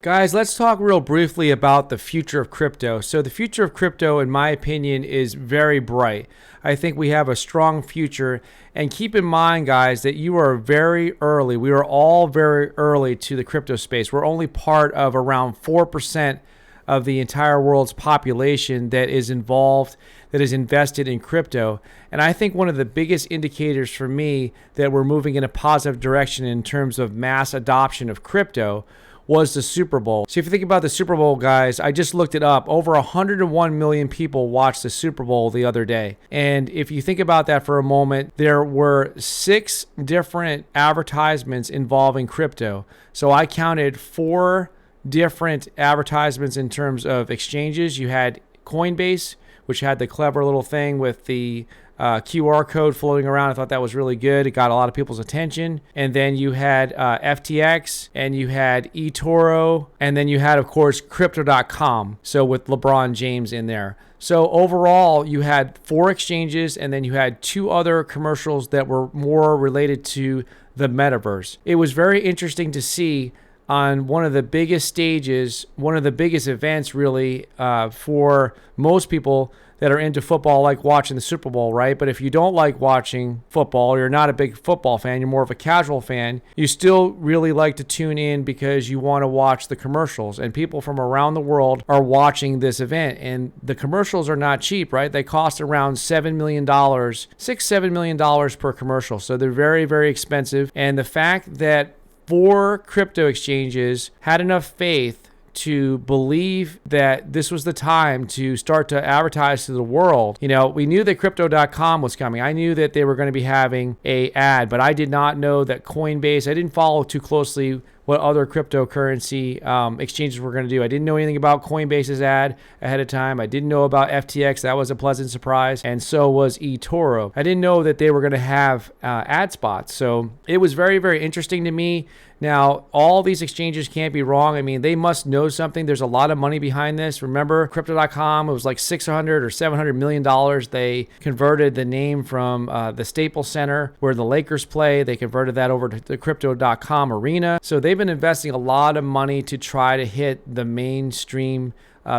Guys, let's talk real briefly about the future of crypto. So, the future of crypto, in my opinion, is very bright. I think we have a strong future. And keep in mind, guys, that you are very early. We are all very early to the crypto space. We're only part of around 4% of the entire world's population that is involved, that is invested in crypto. And I think one of the biggest indicators for me that we're moving in a positive direction in terms of mass adoption of crypto was the Super Bowl. So if you think about the Super Bowl, guys, I just looked it up. Over 101 million people watched the Super Bowl the other day. And if you think about that for a moment, there were 6 different advertisements involving crypto. So I counted 4 different advertisements in terms of exchanges. You had Coinbase, which had the clever little thing with the QR code floating around. I thought that was really good. It got a lot of people's attention. And then you had FTX, and you had eToro, and then you had, of course, Crypto.com. So with LeBron James in there. So overall, you had 4 exchanges, and then you had 2 other commercials that were more related to the metaverse. It was very interesting to see on one of the biggest stages, one of the biggest events really for most people that are into football, like watching the Super Bowl, right? But if you don't like watching football, you're not a big football fan, you're more of a casual fan, you still really like to tune in because you want to watch the commercials. And people from around the world are watching this event. And the commercials are not cheap, right? They cost around $7 million, $7 million per commercial. So they're very, very expensive. And the fact that 4 crypto exchanges had enough faith to believe that this was the time to start to advertise to the world. You know, we knew that crypto.com was coming. I knew that they were going to be having a ad, but I did not know that Coinbase, I didn't follow too closely what other cryptocurrency exchanges were going to do. I didn't know anything about Coinbase's ad ahead of time. I didn't know about FTX. That was a pleasant surprise. And so was eToro. I didn't know that they were going to have ad spots. So it was very, very interesting to me. Now, all these exchanges can't be wrong. I mean, they must know something. There's a lot of money behind this. Remember, Crypto.com, it was like $600 or $700 million. They converted the name from the Staples Center where the Lakers play. They converted that over to the Crypto.com arena. So they've been investing a lot of money to try to hit the mainstream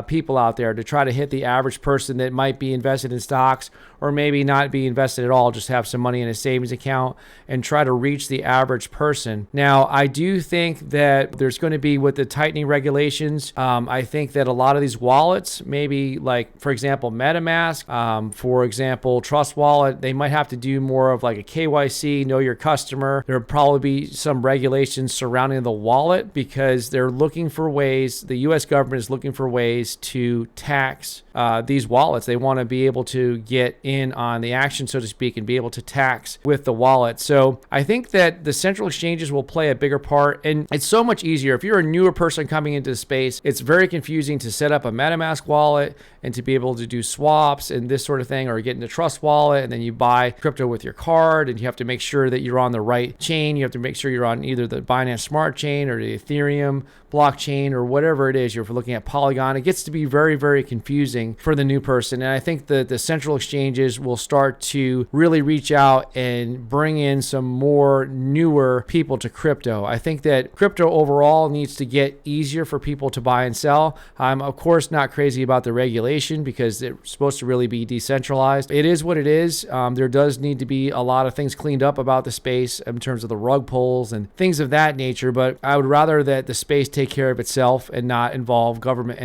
people out there, to try to hit the average person that might be invested in stocks or maybe not be invested at all, just have some money in a savings account and try to reach the average person. Now, I do think that there's going to be, with the tightening regulations, I think that a lot of these wallets, maybe like, for example, MetaMask, for example, Trust Wallet, they might have to do more of like a KYC, know your customer. There'll probably be some regulations surrounding the wallet because they're looking for ways, the US government is looking for ways to tax these wallets. They want to be able to get in on the action, so to speak, and be able to tax with the wallet. So I think that the central exchanges will play a bigger part, and it's so much easier. If you're a newer person coming into the space, it's very confusing to set up a MetaMask wallet and to be able to do swaps and this sort of thing, or get into Trust Wallet, and then you buy crypto with your card, and you have to make sure that you're on the right chain. You have to make sure you're on either the Binance Smart Chain or the Ethereum blockchain or whatever it is. You're looking at Polygon. It gets to be very, very confusing for the new person. And I think that the central exchanges will start to really reach out and bring in some more newer people to crypto. I think that crypto overall needs to get easier for people to buy and sell. I'm, of course, not crazy about the regulation because it's supposed to really be decentralized. It is what it is. There does need to be a lot of things cleaned up about the space in terms of the rug pulls and things of that nature, but I would rather that the space take care of itself and not involve government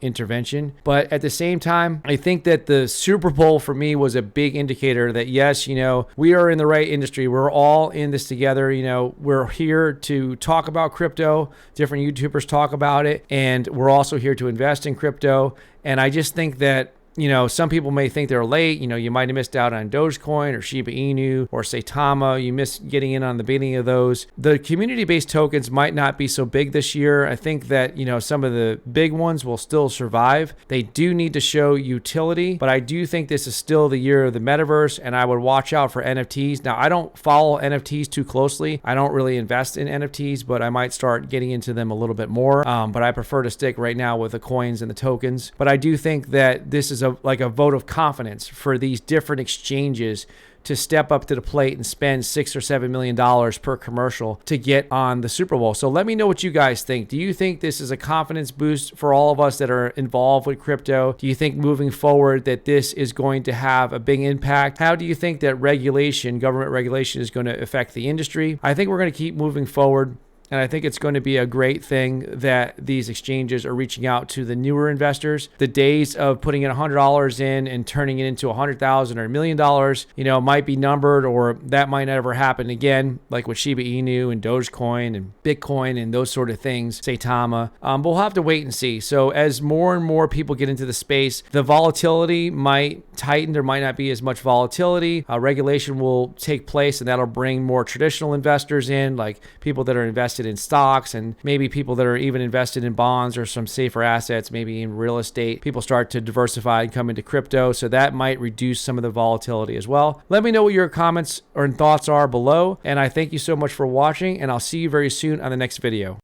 intervention. But at the same time, I think that the Super Bowl for me was a big indicator that yes, we are in the right industry. We're all in this together. We're here to talk about crypto. Different YouTubers talk about it, and we're also here to invest in crypto. And I just think that some people may think they're late. You might have missed out on Dogecoin or Shiba Inu or Saitama. You missed getting in on the beginning of those. The community-based tokens might not be so big this year. I think that, some of the big ones will still survive. They do need to show utility, but I do think this is still the year of the metaverse, and I would watch out for NFTs. Now, I don't follow NFTs too closely. I don't really invest in NFTs, but I might start getting into them a little bit more. But I prefer to stick right now with the coins and the tokens. But I do think that this is like a vote of confidence for these different exchanges to step up to the plate and spend $6 or $7 million per commercial to get on the Super Bowl. So let me know what you guys think. Do you think this is a confidence boost for all of us that are involved with crypto? Do you think moving forward that this is going to have a big impact? How do you think that regulation, government regulation, is going to affect the industry? I think we're going to keep moving forward. And I think it's going to be a great thing that these exchanges are reaching out to the newer investors. The days of putting in $100 in and turning it into $100,000 or $1 million, might be numbered, or that might never happen again, like with Shiba Inu and Dogecoin and Bitcoin and those sort of things, Saitama. But we'll have to wait and see. So as more and more people get into the space, the volatility might tighten. There might not be as much volatility. Regulation will take place, and that'll bring more traditional investors in, like people that are invested in stocks, and maybe people that are even invested in bonds or some safer assets, maybe in real estate. People start to diversify and come into crypto, so that might reduce some of the volatility as well. Let me know what your comments or thoughts are below, and I thank you so much for watching, and I'll see you very soon on the next video.